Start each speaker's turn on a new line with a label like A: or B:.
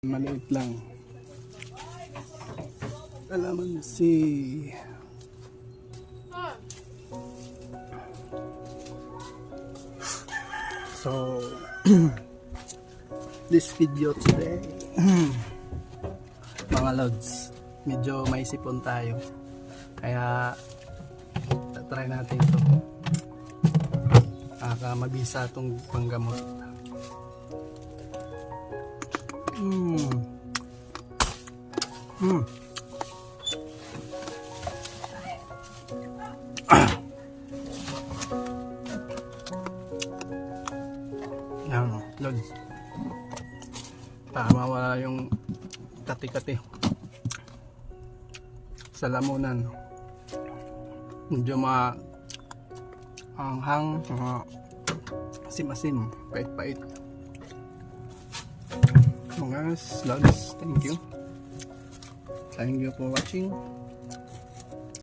A: Maliit lang. Kalamansi. So, this video today, mga lods, medyo may sipon tayo. Kaya, try natin ito. Mabisa itong panggamot. Yan, lods. Para mawala yung kati-kati sa lamunan. Medyo anghang, asim-asim, pait-pait. Mga lods, thank you for watching.